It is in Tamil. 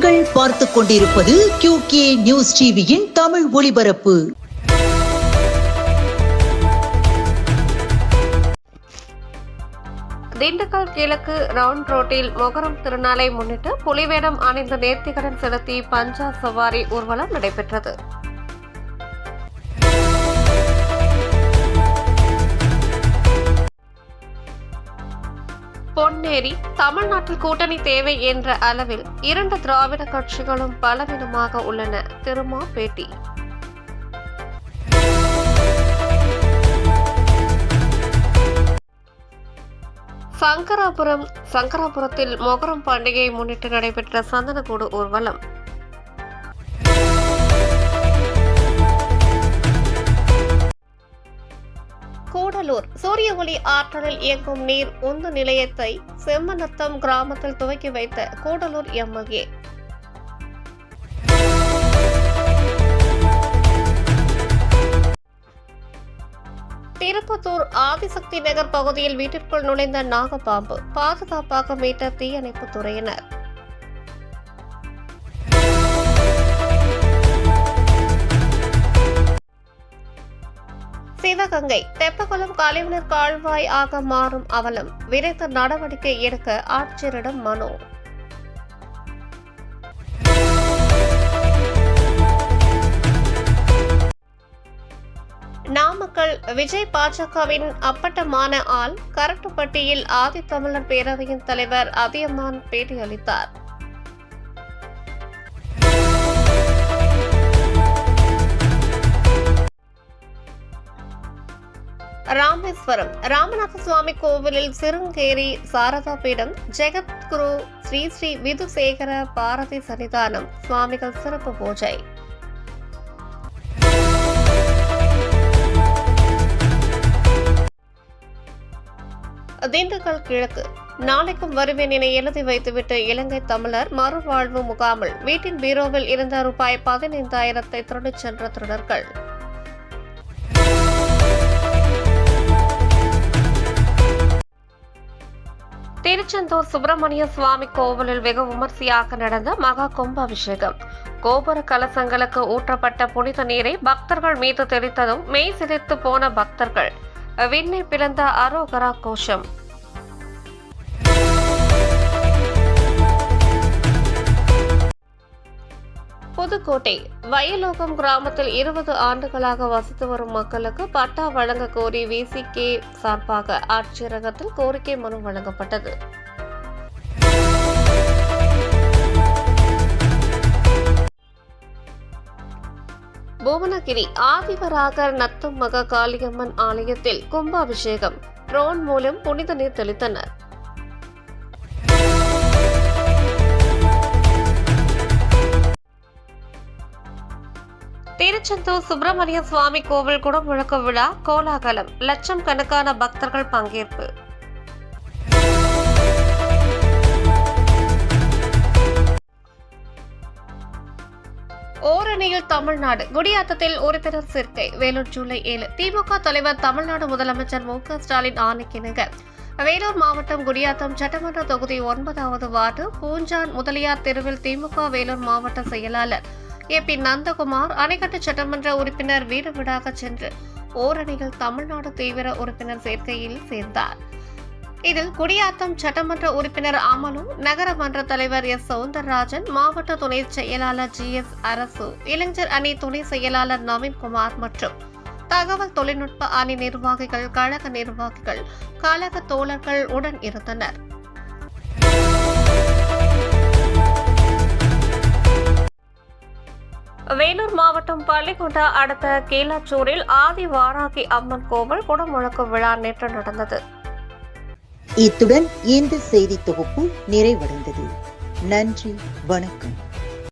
நீங்கள் பார்த்துக் கொண்டிருப்பது QK நியூஸ் டிவியின் தமிழ் ஒளிபரப்பு. திண்டுக்கல் கிழக்கு ரவுண்ட் ரோட்டில் மொகரம் திருநாளை முன்னிட்டு புலிவேடம் அணிந்து நேர்த்திக்கடன் செலுத்தி பஞ்சா சவாரி ஊர்வலம் நடைபெற்றது. பொன்னேரி தமிழ்நாட்டில் கூட்டணி தேவை என்ற அளவில் 2 திராவிட கட்சிகளும் பலவீனமாக உள்ளன. திருமா பேட்டி. சங்கராபுரத்தில் மொகரம் பண்டிகையை முன்னிட்டு நடைபெற்ற சந்தனக்கூடு ஊர்வலம். கூடலூர் சூரிய ஒளி ஆற்றலில் இயங்கும் நீர் உந்து நிலையத்தை செம்மநத்தம் கிராமத்தில் துவக்கி வைத்த கூடலூர் MLA. திருப்பத்தூர் ஆதிசக்தி நகர் பகுதியில் வீட்டிற்குள் நுழைந்த நாகப்பாம்பு பாதுகாப்பாக மீட்ட தீயணைப்பு துறையினர். சிவகங்கை தெப்பக்குளம் கழிவுநீர் கால்வாய் ஆக மாறும் அவலம், விரைந்து நடவடிக்கை எடுக்க ஆட்சியரிடம் மனு. நாமக்கல் விஜய் பாஜகவின் அப்பட்டமான ஆள், கரட்டுப்பட்டியில் ஆதித்தமிழர் பேரவையின் தலைவர் அதியமான் பேட்டியளித்தார். ராமேஸ்வரம் ராமநாத சுவாமி கோவிலில் சிருங்கேரி சாரதா பீடம் ஜெகத்குரு ஸ்ரீ ஸ்ரீ விதுசேகர பாரதி சன்னிதானம் சுவாமிகள் சிறப்பு பூஜை. திண்டுக்கல் கிழக்கு நாளைக்கும் வருவேன் என எழுதி வைத்துவிட்டு இலங்கை தமிழர் மறுவாழ்வு முகாமில் வீட்டின் பீரோவில் இருந்த ரூபாய் 15,000 திருடிச் சென்ற திருடர்கள். திருச்செந்தூர் சுப்பிரமணிய சுவாமி கோவிலில் வெகு விமர்சையாக நடந்த மகா கும்பாபிஷேகம். கோபுர கலசங்களுக்கு ஊற்றப்பட்ட புனித நீரை பக்தர்கள் மீது தெளித்ததும் மெய் சிதைத்து போன பக்தர்கள். விண்ணை பிளந்த அரோகரா கோஷம். புதுக்கோட்டை வயலோகம் கிராமத்தில் 20 ஆண்டுகளாக வசித்து வரும் மக்களுக்கு பட்டா வழங்க கோரி VCK சார்பாக ஆட்சியரகத்தில் கோரிக்கை மனு வழங்கப்பட்டது. புவனகிரி ஆதிவராகர் நத்தம் மகா காளியம்மன் ஆலயத்தில் கும்பாபிஷேகம். ட்ரோன் மூலம் புனித நீர் தெளித்தனர். திருச்செந்தூர் சுப்பிரமணிய சுவாமி கோவில் குடமுழக்கு விழா கோலாகலம். லட்சம் கணக்கான பக்தர்கள் பங்கேற்பு. ஓரணியில் தமிழ்நாடு குடியாத்தத்தில் உறுப்பினர் சேர்க்கை. வேலூர் ஜூலை 7. திமுக தலைவர் தமிழ்நாடு முதலமைச்சர் MK ஸ்டாலின் ஆணைக்கிணங்க வேலூர் மாவட்டம் குடியாத்தம் சட்டமன்ற தொகுதி 9வது வார்டு பூஞ்சான் முதலியார் தெருவில் திமுக வேலூர் மாவட்ட செயலாளர் AP நந்தகுமார் அணைக்கட்டு சட்டமன்ற உறுப்பினர் வீடுவீடாக சென்று ஓரணியில் தமிழ்நாடு தீவிர உறுப்பினர் சேர்க்கையில் சேர்ந்தார். இதில் குடியாத்தம் சட்டமன்ற உறுப்பினர் அமலு, நகரமன்ற தலைவர் S. சவுந்தரராஜன், மாவட்ட துணை செயலாளர் GS அரசு, இளைஞர் அணி துணை செயலாளர் நவீன்குமார் மற்றும் தகவல் தொழில்நுட்ப அணி நிர்வாகிகள், கழக நிர்வாகிகள், கழக தோழர்கள் உடன் இருந்தனர். வேலூர் மாவட்டம் பள்ளிக்கொண்டா அடுத்த கீழாச்சூரில் ஆதி வாராகி அம்மன் கோவில் குடமுழக்கு விழா நேற்று நடந்தது. இத்துடன் இந்த செய்தி தொகுப்பு நிறைவடைந்தது. நன்றி, வணக்கம்.